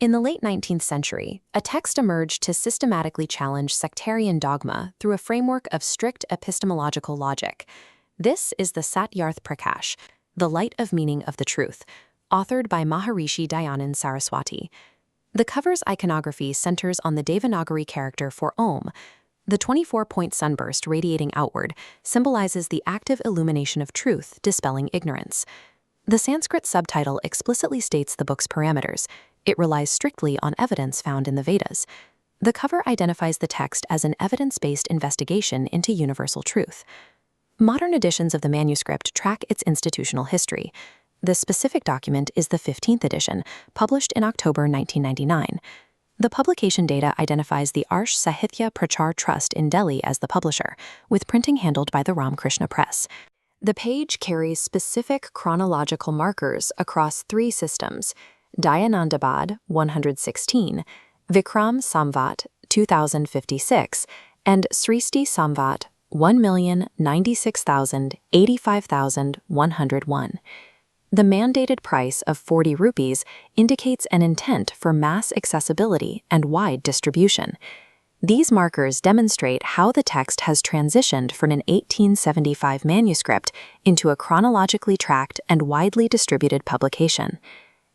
In the late 19th century, a text emerged to systematically challenge sectarian dogma through a framework of strict epistemological logic. This is the Satyarth Prakash, The Light of Meaning of the Truth, authored by Maharshi Dayanand Saraswati. The cover's iconography centers on the Devanagari character for Om. The 24-point sunburst radiating outward symbolizes the active illumination of truth, dispelling ignorance. The Sanskrit subtitle explicitly states the book's parameters. It relies strictly on evidence found in the Vedas. The cover identifies the text as an evidence-based investigation into universal truth. Modern editions of the manuscript track its institutional history. The specific document is the 15th edition, published in October 1999. The publication data identifies the Arsha Sahitya Prachar Trust in Delhi as the publisher, with printing handled by the Ramakrishna Press. The page carries specific chronological markers across three systems: Dayanandabad 116, Vikram Samvat 2056, and Srishti Samvat 1,096,085,101. The mandated price of 40 rupees indicates an intent for mass accessibility and wide distribution. These markers demonstrate how the text has transitioned from an 1875 manuscript into a chronologically tracked and widely distributed publication.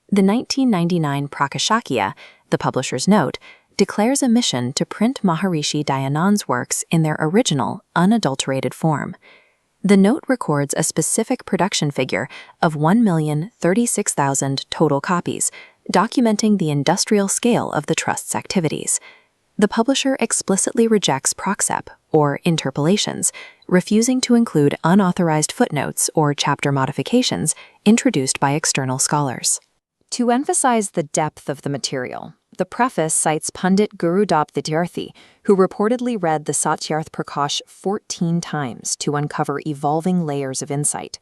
The 1999 Prakashakya, the publisher's note, declares a mission to print Maharshi Dayanand's works in their original, unadulterated form. The note records a specific production figure of 1,036,000 total copies, documenting the industrial scale of the Trust's activities. The publisher explicitly rejects proxep, or interpolations, refusing to include unauthorized footnotes or chapter modifications introduced by external scholars. To emphasize the depth of the material, the preface cites Pundit Gurudap Vidyarthi, who reportedly read the Satyarth Prakash 14 times to uncover evolving layers of insight.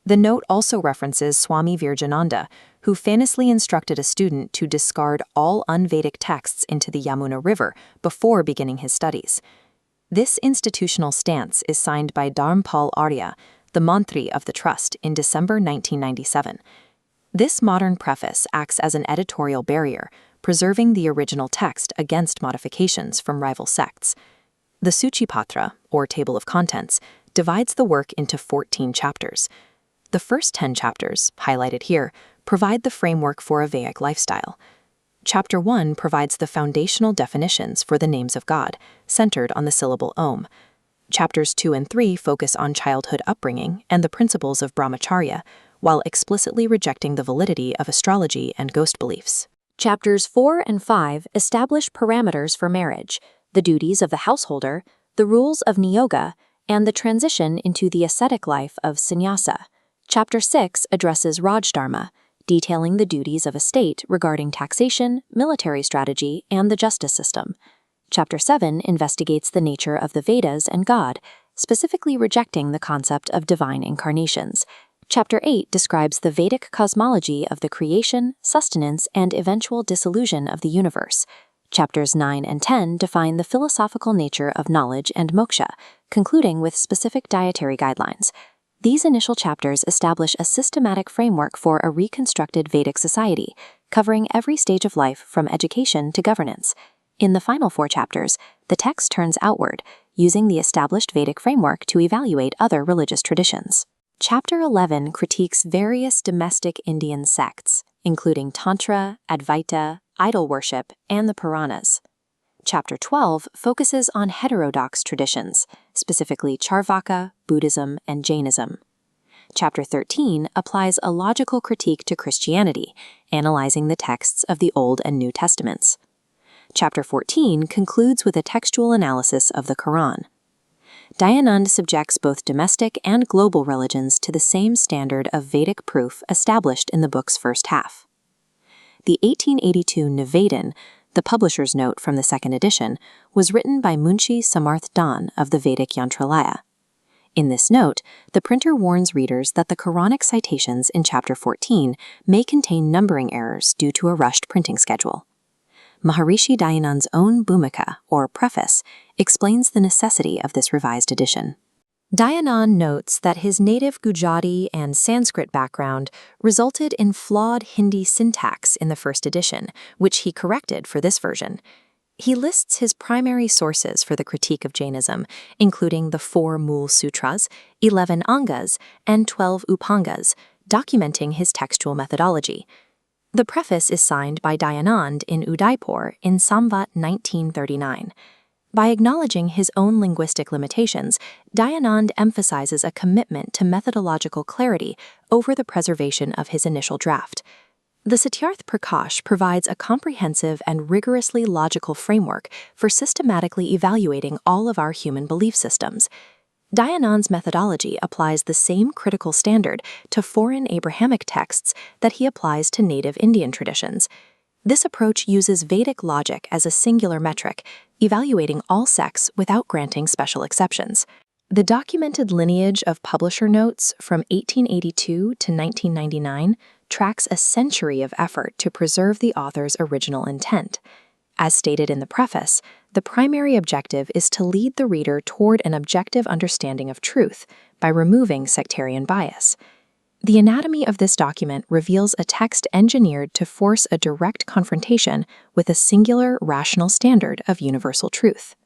The note also references Swami Virjananda, who famously instructed a student to discard all un-Vedic texts into the Yamuna River before beginning his studies. This institutional stance is signed by Dharmpal Arya, the Mantri of the Trust, in December 1997. This modern preface acts as an editorial barrier, preserving the original text against modifications from rival sects. The Suchipatra, or Table of Contents, divides the work into 14 chapters. The first 10 chapters, highlighted here, provide the framework for a Vedic lifestyle. Chapter 1 provides the foundational definitions for the names of God, centered on the syllable Om. Chapters 2 and 3 focus on childhood upbringing and the principles of Brahmacharya, while explicitly rejecting the validity of astrology and ghost beliefs. Chapters 4 and 5 establish parameters for marriage, the duties of the householder, the rules of niyoga, and the transition into the ascetic life of sannyasa. Chapter 6 addresses Rajadharma, detailing the duties of a state regarding taxation, military strategy, and the justice system. Chapter 7 investigates the nature of the Vedas and God, specifically rejecting the concept of divine incarnations. Chapter 8 describes the Vedic cosmology of the creation, sustenance, and eventual dissolution of the universe. Chapters 9 and 10 define the philosophical nature of knowledge and moksha, concluding with specific dietary guidelines. These initial chapters establish a systematic framework for a reconstructed Vedic society, covering every stage of life from education to governance. In the final 4 chapters, the text turns outward, using the established Vedic framework to evaluate other religious traditions. Chapter 11 critiques various domestic Indian sects, including Tantra, Advaita, idol worship, and the Puranas. Chapter 12 focuses on heterodox traditions, specifically Charvaka, Buddhism, and Jainism. Chapter 13 applies a logical critique to Christianity, analyzing the texts of the Old and New Testaments. Chapter 14 concludes with a textual analysis of the Quran. Dayanand subjects both domestic and global religions to the same standard of Vedic proof established in the book's first half. The 1882 Nivedan, the publisher's note from the second edition, was written by Munshi Samarth Dan of the Vedic Yantralaya. In this note, the printer warns readers that the Quranic citations in Chapter 14 may contain numbering errors due to a rushed printing schedule. Maharshi Dayanand's own Bhumika, or preface, explains the necessity of this revised edition. Dayanand notes that his native Gujarati and Sanskrit background resulted in flawed Hindi syntax in the first edition, which he corrected for this version. He lists his primary sources for the critique of Jainism, including the 4 Mool Sutras, 11 Angas, and 12 Upangas, documenting his textual methodology. The preface is signed by Dayanand in Udaipur in Samvat 1939. By acknowledging his own linguistic limitations, Dayanand emphasizes a commitment to methodological clarity over the preservation of his initial draft. The Satyarth Prakash provides a comprehensive and rigorously logical framework for systematically evaluating all of our human belief systems. Dayanand's methodology applies the same critical standard to foreign Abrahamic texts that he applies to native Indian traditions. This approach uses Vedic logic as a singular metric, evaluating all sects without granting special exceptions. The documented lineage of publisher notes from 1882 to 1999 tracks a century of effort to preserve the author's original intent. As stated in the preface, the primary objective is to lead the reader toward an objective understanding of truth by removing sectarian bias. The anatomy of this document reveals a text engineered to force a direct confrontation with a singular rational standard of universal truth.